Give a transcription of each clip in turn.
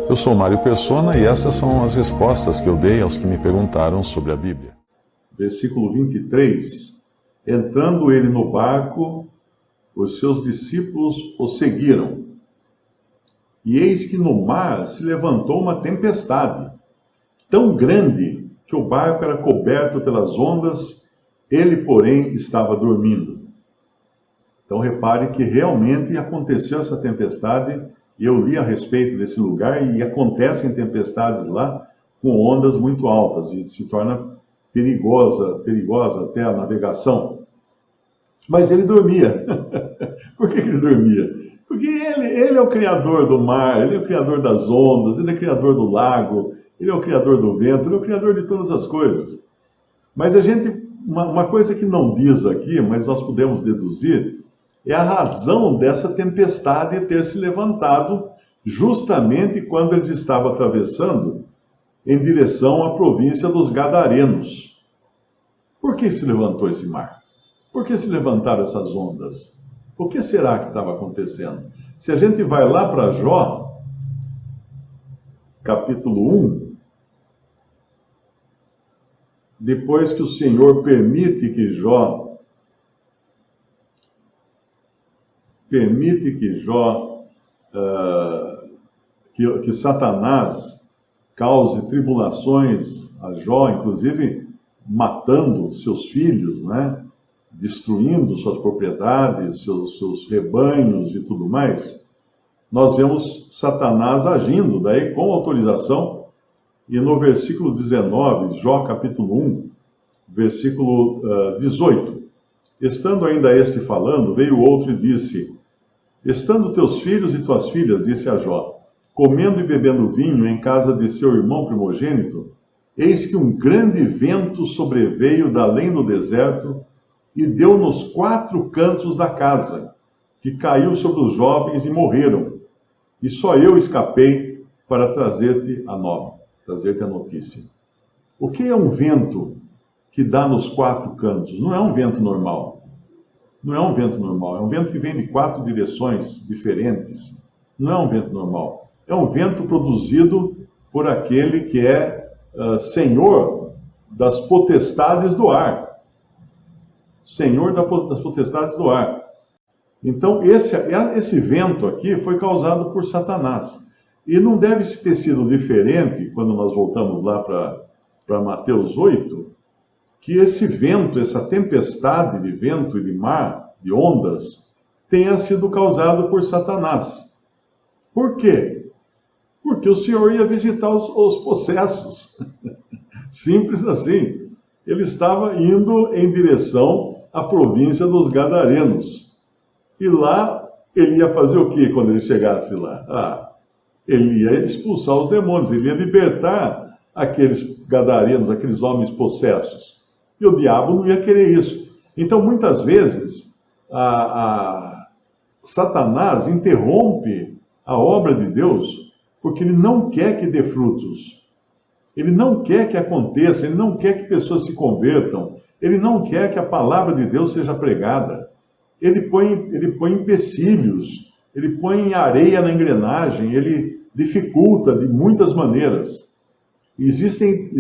Eu sou Mário Persona e essas são as respostas que eu dei aos que me perguntaram sobre a Bíblia. Versículo 23. Entrando ele no barco, os seus discípulos o seguiram. E eis que no mar se levantou uma tempestade, tão grande que o barco era coberto pelas ondas, ele, porém, estava dormindo. Então repare que realmente aconteceu essa tempestade, e eu li a respeito desse lugar, e acontecem tempestades lá com ondas muito altas, e se torna perigosa até a navegação. Mas ele dormia. Por que ele dormia? Porque ele é o criador do mar, ele é o criador das ondas, ele é o criador do lago, ele é o criador do vento, ele é o criador de todas as coisas. Mas uma coisa que não diz aqui, mas nós podemos deduzir, é a razão dessa tempestade ter se levantado justamente quando eles estavam atravessando em direção à província dos Gadarenos. Por que se levantou esse mar? Por que se levantaram essas ondas? O que será que estava acontecendo? Se a gente vai lá para Jó, capítulo 1, depois que o Senhor permite que que Satanás cause tribulações a Jó, inclusive matando seus filhos, né? Destruindo suas propriedades, seus rebanhos e tudo mais, nós vemos Satanás agindo daí com autorização. E no versículo 19, Jó capítulo 1, versículo 18, estando ainda este falando, veio outro e disse: estando teus filhos e tuas filhas, disse a Jó, comendo e bebendo vinho em casa de seu irmão primogênito, eis que um grande vento sobreveio da além do deserto e deu nos 4 cantos da casa, que caiu sobre os jovens e morreram. E só eu escapei para trazer-te a notícia. O que é um vento que dá nos 4 cantos? Não é um vento normal. Não é um vento normal. É um vento que vem de 4 direções diferentes. Não é um vento normal. É um vento produzido por aquele que é Senhor das potestades do ar. Senhor das potestades do ar. Então, esse vento aqui foi causado por Satanás. E não deve ter sido diferente, quando nós voltamos lá para Mateus 8, que esse vento, essa tempestade de vento e de mar, de ondas, tenha sido causado por Satanás. Por quê? Porque o Senhor ia visitar os possessos. Simples assim. Ele estava indo em direção à província dos Gadarenos. E lá, ele ia fazer o quê quando ele chegasse lá? Ele ia expulsar os demônios, ele ia libertar aqueles Gadarenos, aqueles homens possessos. E o diabo não ia querer isso. Então, muitas vezes, Satanás interrompe a obra de Deus porque ele não quer que dê frutos. Ele não quer que aconteça, ele não quer que pessoas se convertam, ele não quer que a palavra de Deus seja pregada. Ele põe empecilhos, ele põe areia na engrenagem, ele dificulta de muitas maneiras. Existem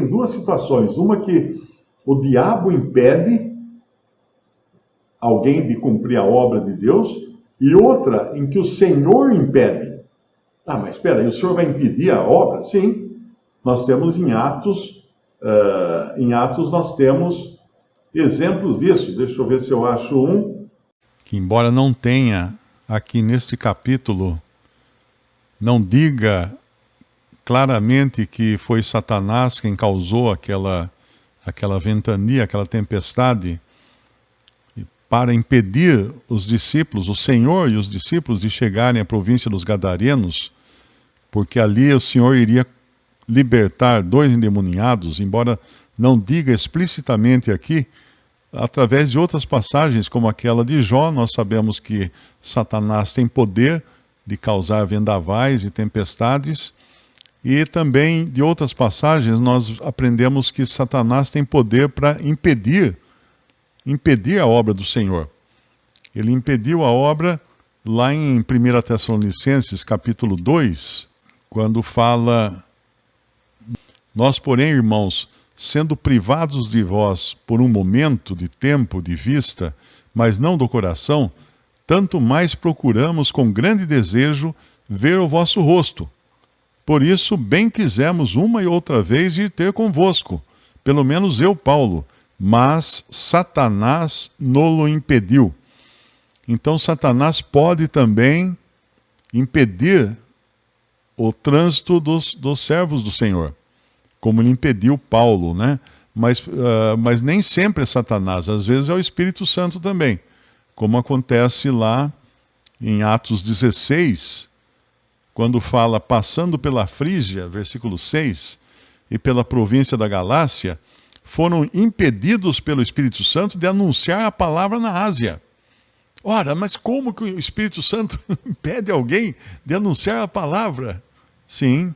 2 situações. Uma que o diabo impede alguém de cumprir a obra de Deus, e outra em que o Senhor impede. Mas espera aí, o Senhor vai impedir a obra? Sim. Nós temos em Atos nós temos exemplos disso. Deixa eu ver se eu acho um. Que embora não tenha aqui neste capítulo, não diga claramente que foi Satanás quem causou aquela ventania, aquela tempestade, para impedir os discípulos, o Senhor e os discípulos, de chegarem à província dos Gadarenos, porque ali o Senhor iria libertar 2 endemoniados, embora não diga explicitamente aqui, através de outras passagens, como aquela de Jó, nós sabemos que Satanás tem poder de causar vendavais e tempestades, e também de outras passagens nós aprendemos que Satanás tem poder para impedir a obra do Senhor. Ele impediu a obra lá em 1 Tessalonicenses, capítulo 2, quando fala: nós, porém, irmãos, sendo privados de vós por um momento de tempo, de vista, mas não do coração, tanto mais procuramos com grande desejo ver o vosso rosto. Por isso, bem quisemos uma e outra vez ir ter convosco, pelo menos eu, Paulo, mas Satanás nolo impediu. Então, Satanás pode também impedir o trânsito dos servos do Senhor, como ele impediu Paulo, né? Mas nem sempre é Satanás, às vezes é o Espírito Santo também, como acontece lá em Atos 16, quando fala: passando pela Frígia, versículo 6, e pela província da Galácia, foram impedidos pelo Espírito Santo de anunciar a palavra na Ásia. Ora, mas como que o Espírito Santo impede alguém de anunciar a palavra? Sim,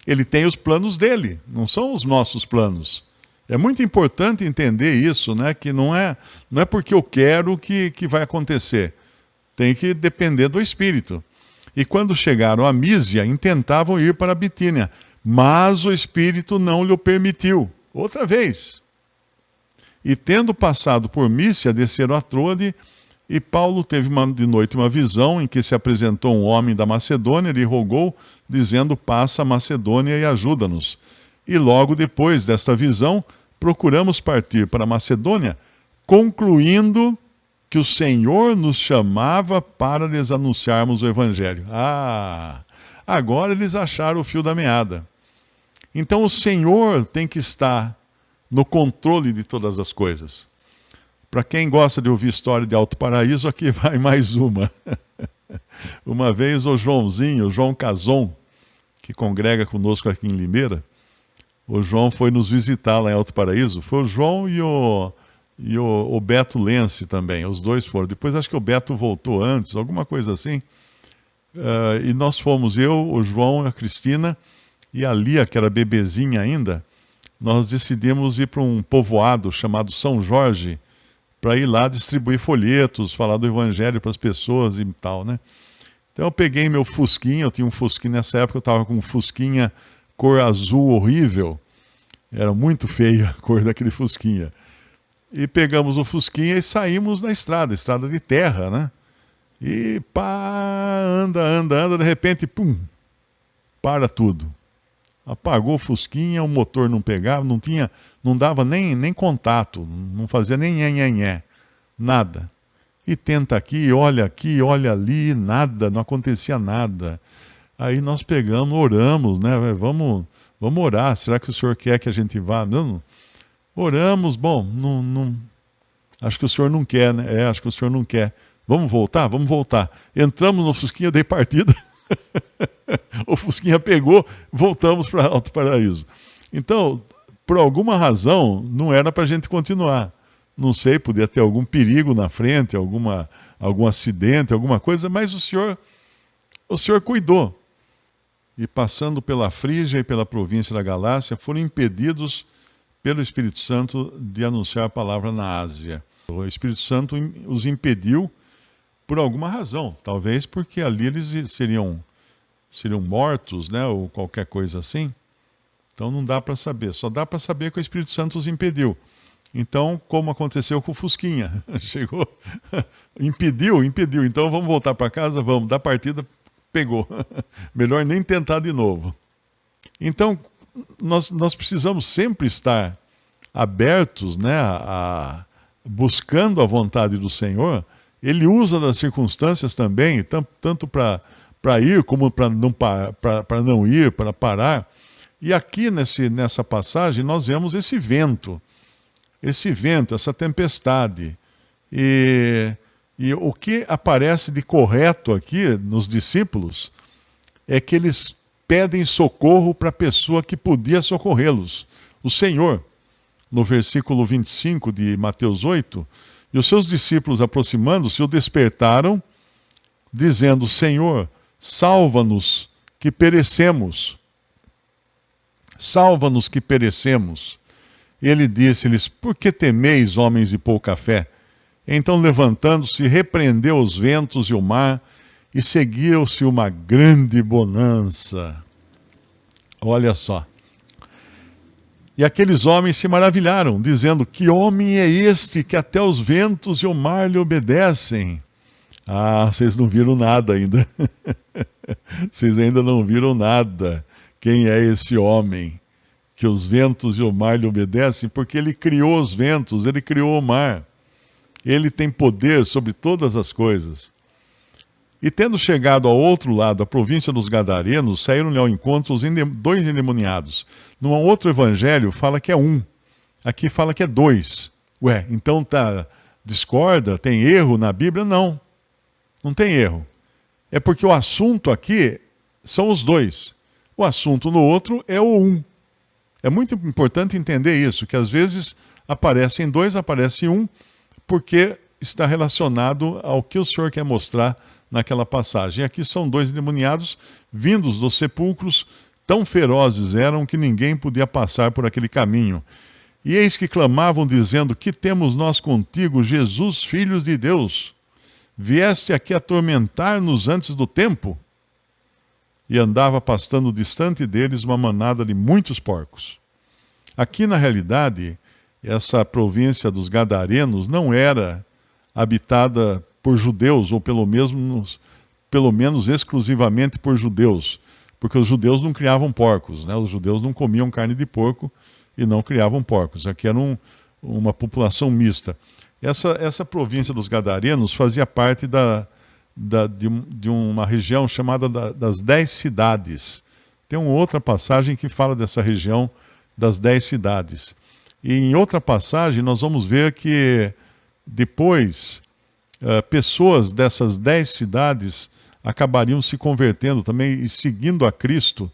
ele tem os planos dele, não são os nossos planos. É muito importante entender isso, né? Que não é porque eu quero que vai acontecer. Tem que depender do Espírito. E quando chegaram a Mísia, intentavam ir para a Bitínia, mas o Espírito não lhe permitiu. Outra vez. E tendo passado por Mísia, desceram a Troade, e Paulo teve de noite uma visão em que se apresentou um homem da Macedônia, lhe rogou, dizendo: passa a Macedônia e ajuda-nos. E logo depois desta visão, procuramos partir para a Macedônia, concluindo que o Senhor nos chamava para lhes anunciarmos o Evangelho. Agora eles acharam o fio da meada. Então o Senhor tem que estar no controle de todas as coisas. Para quem gosta de ouvir história de Alto Paraíso, aqui vai mais uma. Uma vez o João Cazon, que congrega conosco aqui em Limeira, o João foi nos visitar lá em Alto Paraíso. Foi o João e o Beto Lense também, os dois foram. Depois acho que o Beto voltou antes, alguma coisa assim. E nós fomos, eu, o João, a Cristina e a Lia, que era bebezinha ainda. Nós decidimos ir para um povoado chamado São Jorge, para ir lá distribuir folhetos, falar do Evangelho para as pessoas e tal, né? Então eu peguei meu Fusquinha, eu tinha um Fusquinha nessa época, eu estava com um Fusquinha cor azul horrível, era muito feia a cor daquele Fusquinha. E pegamos o Fusquinha e saímos na estrada de terra, né? E pá, anda, de repente, pum, para tudo. Apagou o Fusquinha, o motor não pegava, não dava nem contato, não fazia nem nhenhenhé, nada. E tenta aqui, olha ali, nada, não acontecia nada. Aí nós pegamos, oramos, né? Vamos orar, será que o senhor quer que a gente vá? Não. Oramos, bom, não, acho que o senhor não quer, né? Acho que o senhor não quer. Vamos voltar? Vamos voltar. Entramos no Fusquinha, dei partida. O Fusquinha pegou, voltamos para Alto Paraíso. Então, por alguma razão, não era para a gente continuar. Não sei, podia ter algum perigo na frente, algum acidente, alguma coisa, mas o senhor cuidou. E passando pela Frígia e pela província da Galácia, foram impedidos pelo Espírito Santo de anunciar a palavra na Ásia. O Espírito Santo os impediu por alguma razão, talvez porque ali eles seriam mortos, né, ou qualquer coisa assim. Então não dá para saber, só dá para saber que o Espírito Santo os impediu. Então, como aconteceu com o Fusquinha, chegou, impediu, então vamos voltar para casa, vamos, da partida pegou. Melhor nem tentar de novo. Então, nós precisamos sempre estar abertos, né, buscando a vontade do Senhor. Ele usa das circunstâncias também, tanto para ir como para não ir, para parar. E aqui nessa passagem nós vemos esse vento, essa tempestade. E o que aparece de correto aqui nos discípulos é que eles pedem socorro para a pessoa que podia socorrê-los, o Senhor. No versículo 25 de Mateus 8, e os seus discípulos, aproximando-se, o despertaram, dizendo: Senhor, salva-nos, que perecemos. Salva-nos, que perecemos. Ele disse-lhes: por que temeis, homens de pouca fé? Então, levantando-se, repreendeu os ventos e o mar, e seguiu-se uma grande bonança. Olha só. E aqueles homens se maravilharam, dizendo: que homem é este que até os ventos e o mar lhe obedecem? Ah, vocês não viram nada ainda. Vocês ainda não viram nada. Quem é esse homem que os ventos e o mar lhe obedecem? Porque ele criou os ventos, ele criou o mar. Ele tem poder sobre todas as coisas. E tendo chegado ao outro lado, a província dos Gadarenos, saíram-lhe ao encontro os dois endemoniados. Num outro evangelho fala que é um. Aqui fala que é dois. Ué, então discorda? Tem erro na Bíblia? Não. Não tem erro. É porque o assunto aqui são os dois. O assunto no outro é o um. É muito importante entender isso, que às vezes aparecem dois, aparece um, porque está relacionado ao que o Senhor quer mostrar naquela passagem. E aqui são dois endemoniados vindos dos sepulcros, tão ferozes eram que ninguém podia passar por aquele caminho. E eis que clamavam, dizendo: que temos nós contigo, Jesus, filho de Deus? Vieste aqui atormentar-nos antes do tempo? E andava pastando distante deles uma manada de muitos porcos. Aqui, na realidade, essa província dos Gadarenos não era habitada por judeus, ou pelo menos exclusivamente por judeus, porque os judeus não criavam porcos, né? Os judeus não comiam carne de porco e não criavam porcos. Aqui era uma população mista. Essa província dos Gadarenos fazia parte de uma região chamada das 10 cidades. Tem uma outra passagem que fala dessa região das 10 cidades. E em outra passagem nós vamos ver que depois pessoas dessas 10 cidades acabariam se convertendo também e seguindo a Cristo,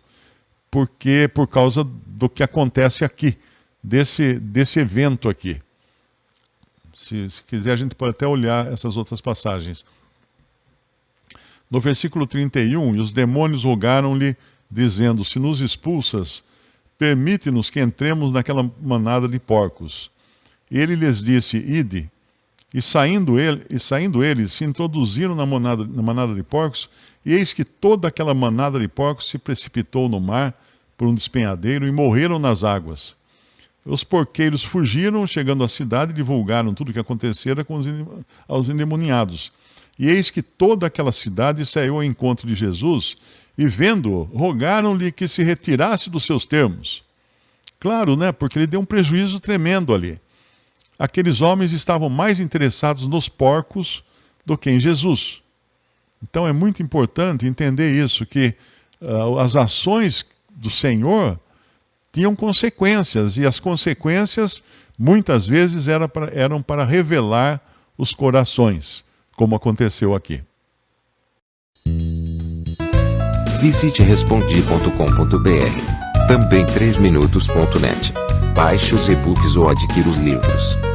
por causa do que acontece aqui, desse evento aqui. Se quiser, a gente pode até olhar essas outras passagens. No versículo 31, e os demônios rogaram-lhe, dizendo: se nos expulsas, permite-nos que entremos naquela manada de porcos. E ele lhes disse: ide. E saindo eles, se introduziram na manada de porcos, e eis que toda aquela manada de porcos se precipitou no mar por um despenhadeiro e morreram nas águas. Os porqueiros fugiram, chegando à cidade, e divulgaram tudo o que acontecera aos endemoniados. E eis que toda aquela cidade saiu ao encontro de Jesus, e vendo-o, rogaram-lhe que se retirasse dos seus termos. Claro, né? Porque ele deu um prejuízo tremendo ali. Aqueles homens estavam mais interessados nos porcos do que em Jesus. Então é muito importante entender isso, que as ações do Senhor tinham consequências, e as consequências muitas vezes eram para revelar os corações, como aconteceu aqui. Visite respondi.com.br. Também 3minutos.net. Baixe os e-books ou adquira os livros.